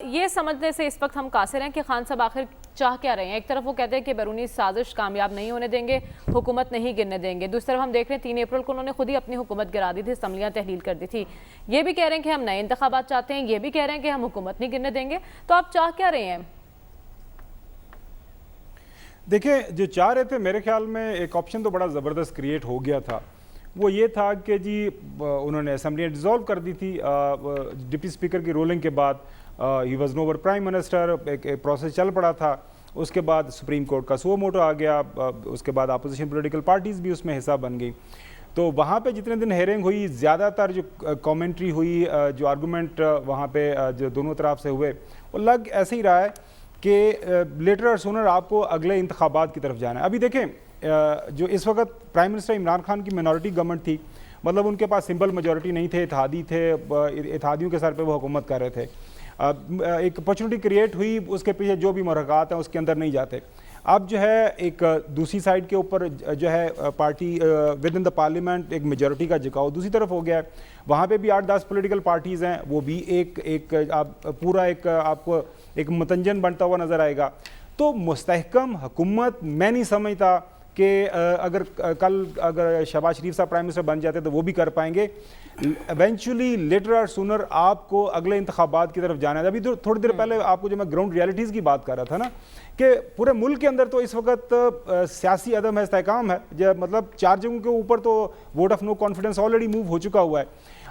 ये समझने से इस वक्त हम कासिर हैं कि खान साहब आखिर चाह क्या रहे हैं। एक तरफ वो कहते हैं कि बैरूनी साजिश कामयाब नहीं होने देंगे, हुकूमत नहीं गिरने देंगे। दूसरी तरफ हम देख रहे हैं 3 अप्रैल को उन्होंने खुद ही अपनी हुकूमत गिरा दी थी, असम्बलियाँ तहलील कर दी थी। ये भी कह रहे हैं कि हम नए इंतखाबात चाहते हैं, ये भी कह रहे हैं कि हम हुकूमत नहीं गिरने देंगे। तो आप चाह क्या रहे हैं? देखिए, जो चाह रहे थे, मेरे ख्याल में एक ऑप्शन तो बड़ा ज़बरदस्त क्रिएट हो गया था। वो ये था कि जी उन्होंने असम्बलियाँ डिज़ोल्व कर दी थी डिप्टी स्पीकर की रोलिंग के बाद। He was no over prime minister, एक प्रोसेस चल पड़ा था। उसके बाद सुप्रीम कोर्ट का सो मोटो आ गया। उसके बाद अपोजिशन पॉलिटिकल पार्टीज़ भी उसमें हिस्सा बन गई। तो वहाँ पे जितने दिन हेयरिंग हुई, ज़्यादातर जो कमेंट्री हुई, जो आर्गूमेंट वहाँ पे जो दोनों तरफ से हुए, वो लग ऐसे ही रहा है कि लेटर और सूनर आपको अगले इंतखाबात की तरफ जाना है। अभी देखें, जो इस वक्त प्राइम मिनिस्टर इमरान खान की मिनॉरिटी गवर्नमेंट थी, मतलब उनके पास सिंपल मेजॉरिटी नहीं थे, इत्तेहादी थे, इत्तेहादियों के सर पे वो हुकूमत कर रहे थे। एक अपॉर्चुनिटी क्रिएट हुई, उसके पीछे जो भी मुहर्रकात हैं उसके अंदर नहीं जाते। अब जो है एक दूसरी साइड के ऊपर जो है party with in the parliament एक मेजॉरिटी का झुकाव दूसरी तरफ हो गया है। वहाँ पे भी 8-10 पॉलिटिकल पार्टीज़ हैं, वो भी पूरा एक आपको एक मतंजन बनता हुआ नज़र आएगा। तो मुस्तहकम हुकूमत मैं नहीं समझता कि अगर शहबाज शरीफ साहब प्राइम मिनिस्टर बन जाते तो वो भी कर पाएंगे। इवेंचुअली लेटर और सूनर आपको अगले इंतखाबात की तरफ जाना है। अभी तो थोड़ी देर पहले आपको जो मैं ग्राउंड रियलिटीज़ की बात कर रहा था ना, कि पूरे मुल्क के अंदर तो इस वक्त सियासी अदम इस्तेहकाम है। जब मतलब 4 जगहों के ऊपर तो vote of no confidence already move हो चुका हुआ है।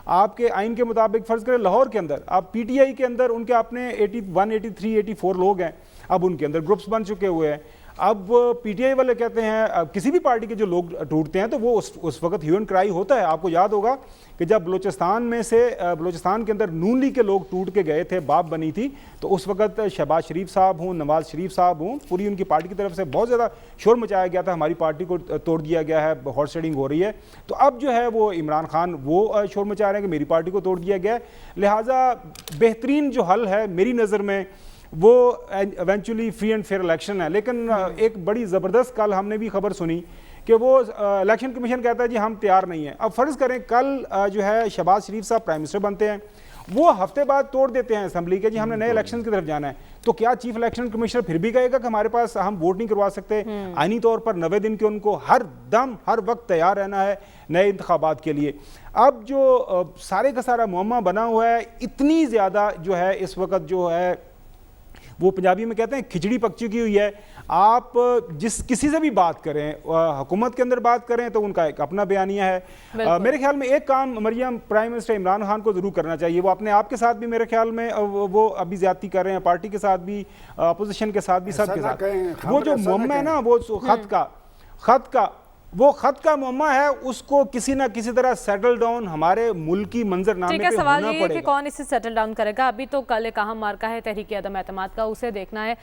आपके आइन के मुताबिक फ़र्ज़ करें लाहौर के अंदर, आप पीटीआई के अंदर उनके अपने 81, 83, 84 लोग हैं। अब उनके अंदर ग्रुप्स बन चुके हुए हैं। अब पीटीआई वाले कहते हैं, किसी भी पार्टी के जो लोग टूटते हैं तो वो उस वक्त ह्यू एंड क्राई होता है। आपको याद होगा कि जब बलूचिस्तान के अंदर नून लीग के लोग टूट के गए थे, बाप बनी थी, तो उस वक्त शहबाज शरीफ साहब हों, नवाज शरीफ साहब हों, पूरी उनकी पार्टी की तरफ से बहुत ज़्यादा शोर मचाया गया था, हमारी पार्टी को तोड़ दिया गया है, हॉर्स ट्रेडिंग हो रही है। तो अब जो है वो इमरान खान वो शोर मचा रहे हैं कि मेरी पार्टी को तोड़ दिया गया है। लिहाजा बेहतरीन जो हल है मेरी नज़र में वो eventually free and fair election है। लेकिन एक बड़ी ज़बरदस्त कल हमने भी खबर सुनी कि वो इलेक्शन कमीशन कहता है जी हम तैयार नहीं हैं। अब फ़र्ज़ करें कल जो है शहबाज शरीफ साहब प्राइम मिनिस्टर बनते हैं, वो हफ्ते बाद तोड़ देते हैं असम्बली के, जी हमने नए इलेक्शन की तरफ जाना है। तो क्या चीफ इलेक्शन कमिश्नर फिर भी कहेगा कि हमारे पास हम वोट नहीं करवा सकते? आईनी तौर पर 90 दिन के उनको हर दम हर वक्त तैयार रहना है नए इंतखाबात के लिए। अब जो सारे का सारा मुअम्मा बना हुआ है, इतनी ज़्यादा जो है इस वक्त जो है वो पंजाबी में कहते हैं खिचड़ी पक चुकी हुई है। आप किसी से भी बात करें, हुकूमत के अंदर बात करें तो उनका एक अपना बयानिया है। मेरे ख्याल में एक काम मरियम प्राइम मिनिस्टर इमरान खान को ज़रूर करना चाहिए। वो अपने आप के साथ भी मेरे ख्याल में वो अभी ज्यादती कर रहे हैं, पार्टी के साथ भी, अपोजिशन के साथ भी, सबके साथ। वो जो मुअम्मा है ना, वो खत का मुअम्मा है, उसको किसी ना किसी तरह सेटल डाउन हमारे मुल्क की मंजरनामे पे होना पड़ेगा। सवाल ये है कि कौन इसे सेटल डाउन करेगा। अभी तो कल एक अहम मार्का है तहरीक अदम एतमाद का, उसे देखना है।